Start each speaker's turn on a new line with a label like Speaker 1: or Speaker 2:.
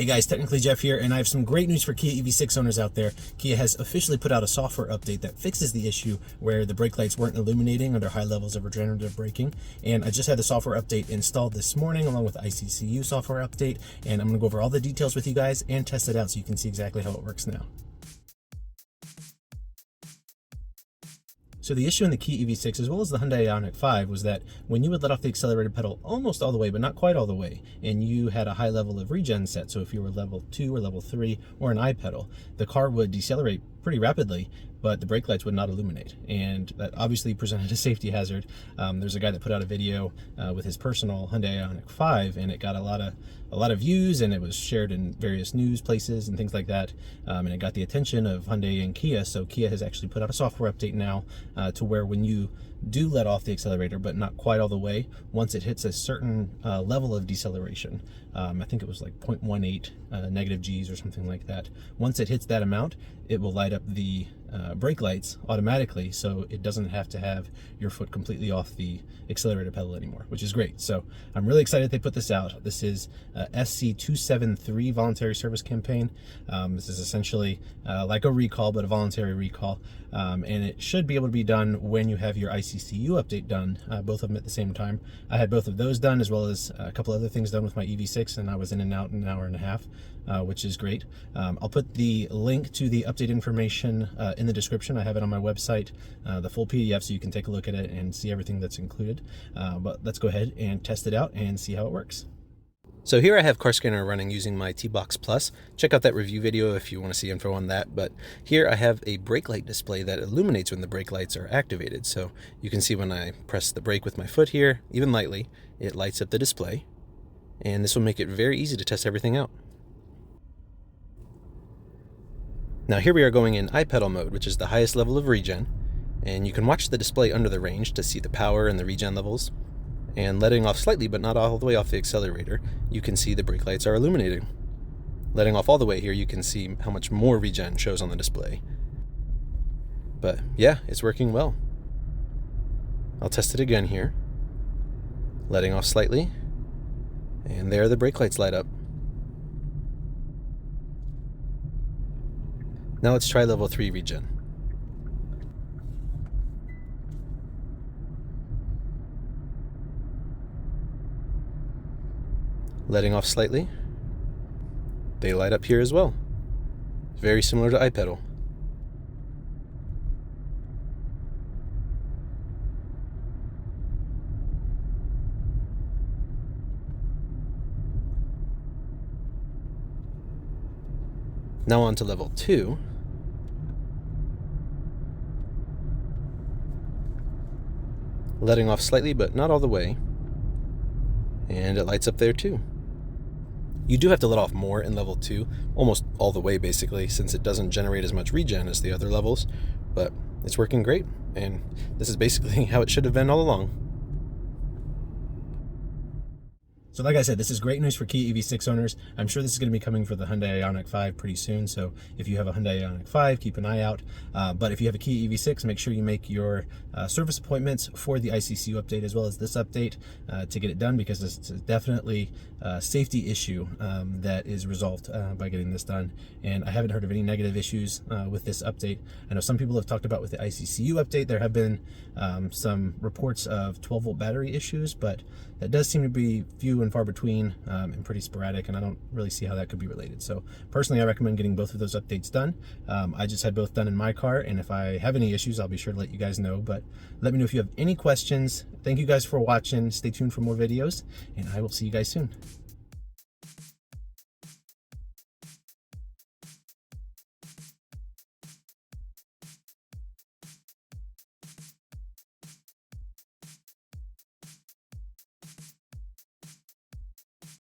Speaker 1: Hey guys, Technically Jeff here, and I have some great news for Kia EV6 owners out there. Kia has officially put out a software update that fixes the issue where the brake lights weren't illuminating under high levels of regenerative braking. And I just had the software update installed this morning along with the ICCU software update, and I'm going to go over all the details with you guys and test it out so you can see exactly how it works now. So the issue in the Kia EV6 as well as the Hyundai Ioniq 5 was that when you would let off the accelerator pedal almost all the way, but not quite all the way, and you had a high level of regen set, so if you were level 2 or level 3 or an I pedal, the car would decelerate pretty rapidly, but the brake lights would not illuminate, and that obviously presented a safety hazard. There's a guy that put out a video with his personal Hyundai Ioniq 5, and it got a lot of views, and it was shared in various news places and things like that, and it got the attention of Hyundai and Kia. So Kia has actually put out a software update now to where when you do let off the accelerator, but not quite all the way, once it hits a certain level of deceleration, I think it was like 0.18 negative G's or something like that. Once it hits that amount, it will light up the brake lights automatically, so it doesn't have to have your foot completely off the accelerator pedal anymore, which is great. So I'm really excited they put this out. This is SC273 voluntary service campaign. This is essentially like a recall, but a voluntary recall, and it should be able to be done when you have your ICCU update done, both of them at the same time. I had both of those done as well as a couple other things done with my EV6, and I was in and out in an hour and a half, which is great. I'll put the link to the update information in the description. I have it on my website, the full PDF, so you can take a look at it and see everything that's included. But let's go ahead and test it out and see how it works. So here I have Car Scanner running using my TBox Plus. Check out that review video if you want to see info on that. But here I have a brake light display that illuminates when the brake lights are activated. So you can see when I press the brake with my foot here, even lightly, it lights up the display. And this will make it very easy to test everything out. Now here we are going in I-pedal mode, which is the highest level of regen. And you can watch the display under the range to see the power and the regen levels. And letting off slightly, but not all the way off the accelerator, you can see the brake lights are illuminating. Letting off all the way here, you can see how much more regen shows on the display. But yeah, it's working well. I'll test it again here. Letting off slightly, and there the brake lights light up. Now let's try level 3 regen. Letting off slightly, they light up here as well. Very similar to I-pedal. Now on to level 2. Letting off slightly, but not all the way. And it lights up there too. You do have to let off more in level 2, almost all the way basically, since it doesn't generate as much regen as the other levels, but it's working great, and this is basically how it should have been all along. So like I said, this is great news for Kia EV6 owners. I'm sure this is going to be coming for the Hyundai Ioniq 5 pretty soon, so if you have a Hyundai Ioniq 5, keep an eye out. But if you have a Kia EV6, make sure you make your service appointments for the ICCU update as well as this update to get it done, because it's definitely a safety issue that is resolved by getting this done. And I haven't heard of any negative issues with this update. I know some people have talked about with the ICCU update, there have been some reports of 12-volt battery issues, but that does seem to be few and far between and pretty sporadic, and I don't really see how that could be related. So personally, I recommend getting both of those updates done. I just had both done in my car, and if I have any issues, I'll be sure to let you guys know. But let me know if you have any questions. Thank you guys for watching. Stay tuned for more videos, and I will see you guys soon.